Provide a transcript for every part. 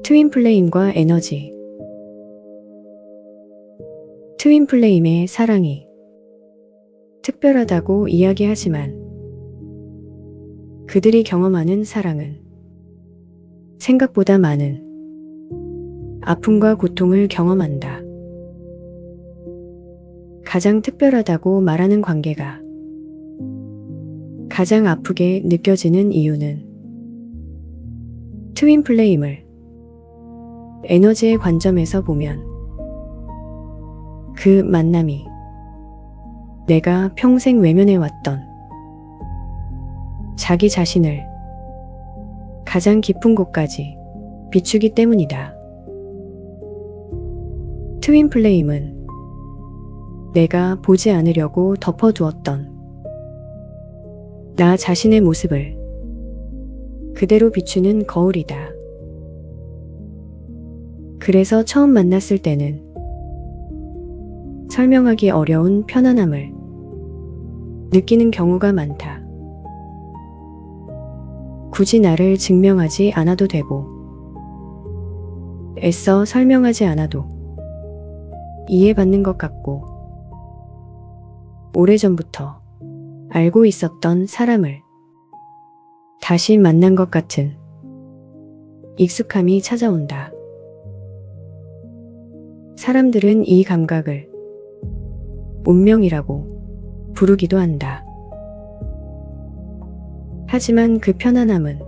트윈 플레임과 에너지. 트윈 플레임의 사랑이 특별하다고 이야기하지만 그들이 경험하는 사랑은 생각보다 많은 아픔과 고통을 경험한다. 가장 특별하다고 말하는 관계가 가장 아프게 느껴지는 이유는 트윈 플레임을 에너지의 관점에서 보면 그 만남이 내가 평생 외면해왔던 자기 자신을 가장 깊은 곳까지 비추기 때문이다. 트윈 플레임은 내가 보지 않으려고 덮어두었던 나 자신의 모습을 그대로 비추는 거울이다. 그래서 처음 만났을 때는 설명하기 어려운 편안함을 느끼는 경우가 많다. 굳이 나를 증명하지 않아도 되고 애써 설명하지 않아도 이해받는 것 같고 오래전부터 알고 있었던 사람을 다시 만난 것 같은 익숙함이 찾아온다. 사람들은 이 감각을 운명이라고 부르기도 한다. 하지만 그 편안함은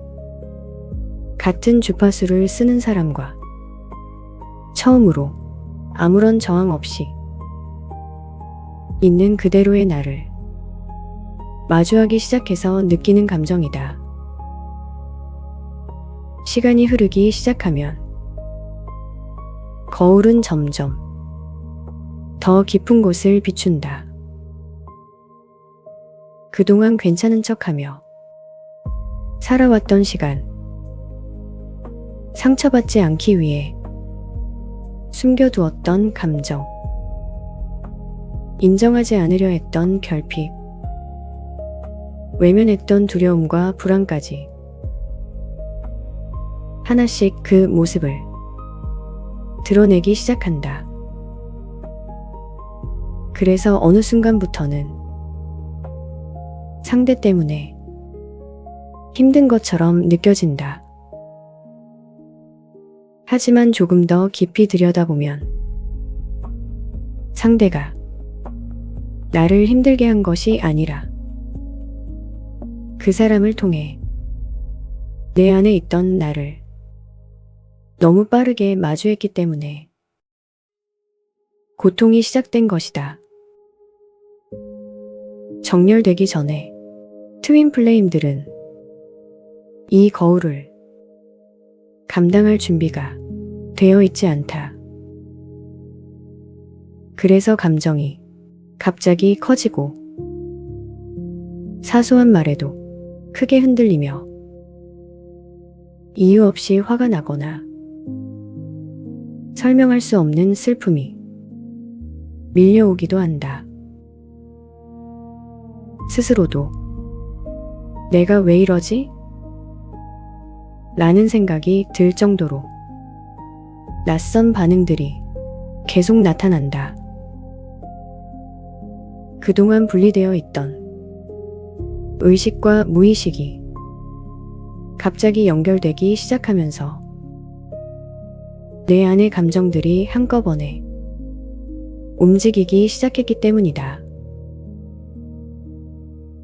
같은 주파수를 쓰는 사람과 처음으로 아무런 저항 없이 있는 그대로의 나를 마주하기 시작해서 느끼는 감정이다. 시간이 흐르기 시작하면 거울은 점점 더 깊은 곳을 비춘다. 그동안 괜찮은 척하며 살아왔던 시간, 상처받지 않기 위해 숨겨두었던 감정, 인정하지 않으려 했던 결핍, 외면했던 두려움과 불안까지 하나씩 그 모습을 드러내기 시작한다. 그래서 어느 순간부터는 상대 때문에 힘든 것처럼 느껴진다. 하지만 조금 더 깊이 들여다보면 상대가 나를 힘들게 한 것이 아니라 그 사람을 통해 내 안에 있던 나를 너무 빠르게 마주했기 때문에 고통이 시작된 것이다. 정렬되기 전에 트윈 플레임들은 이 거울을 감당할 준비가 되어 있지 않다. 그래서 감정이 갑자기 커지고 사소한 말에도 크게 흔들리며 이유 없이 화가 나거나 설명할 수 없는 슬픔이 밀려오기도 한다. 스스로도 내가 왜 이러지? 라는 생각이 들 정도로 낯선 반응들이 계속 나타난다. 그동안 분리되어 있던 의식과 무의식이 갑자기 연결되기 시작하면서 내 안의 감정들이 한꺼번에 움직이기 시작했기 때문이다.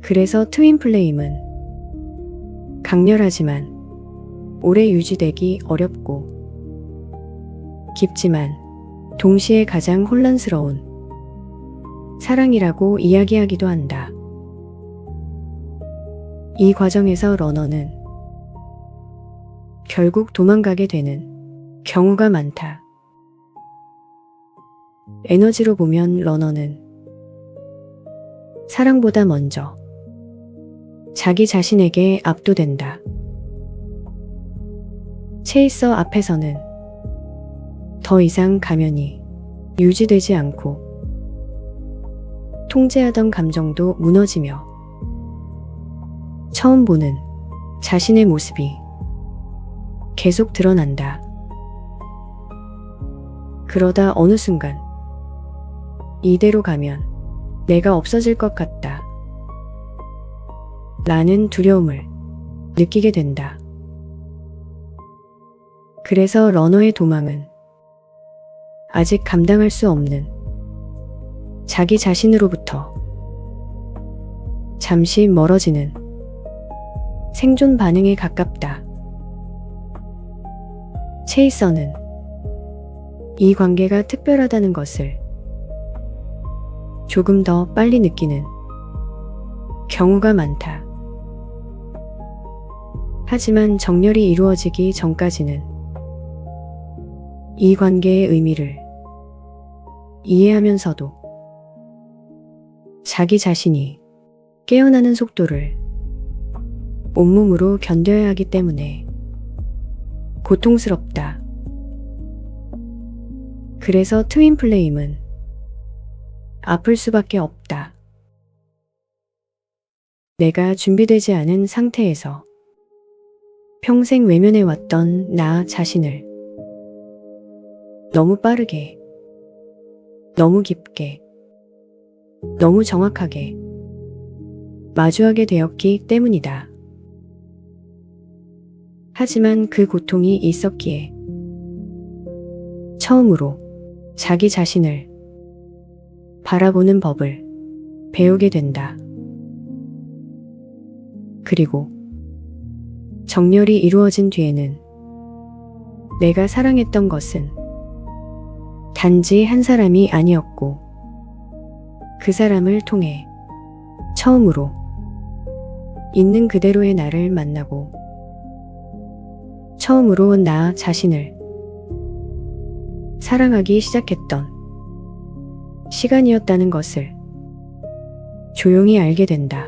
그래서 트윈 플레임은 강렬하지만 오래 유지되기 어렵고 깊지만 동시에 가장 혼란스러운 사랑이라고 이야기하기도 한다. 이 과정에서 러너는 결국 도망가게 되는 경우가 많다. 에너지로 보면 러너는 사랑보다 먼저 자기 자신에게 압도된다. 체이서 앞에서는 더 이상 가면이 유지되지 않고 통제하던 감정도 무너지며 처음 보는 자신의 모습이 계속 드러난다. 그러다 어느 순간 이대로 가면 내가 없어질 것 같다 라는 두려움을 느끼게 된다. 그래서 러너의 도망은 아직 감당할 수 없는 자기 자신으로부터 잠시 멀어지는 생존 반응에 가깝다. 체이서는 이 관계가 특별하다는 것을 조금 더 빨리 느끼는 경우가 많다. 하지만 정렬이 이루어지기 전까지는 이 관계의 의미를 이해하면서도 자기 자신이 깨어나는 속도를 온몸으로 견뎌야 하기 때문에 고통스럽다. 그래서 트윈 플레임은 아플 수밖에 없다. 내가 준비되지 않은 상태에서 평생 외면해왔던 나 자신을 너무 빠르게, 너무 깊게, 너무 정확하게 마주하게 되었기 때문이다. 하지만 그 고통이 있었기에 처음으로 자기 자신을 바라보는 법을 배우게 된다. 그리고 정렬이 이루어진 뒤에는 내가 사랑했던 것은 단지 한 사람이 아니었고 그 사람을 통해 처음으로 있는 그대로의 나를 만나고 처음으로 나 자신을 사랑하기 시작했던 시간이었다는 것을 조용히 알게 된다.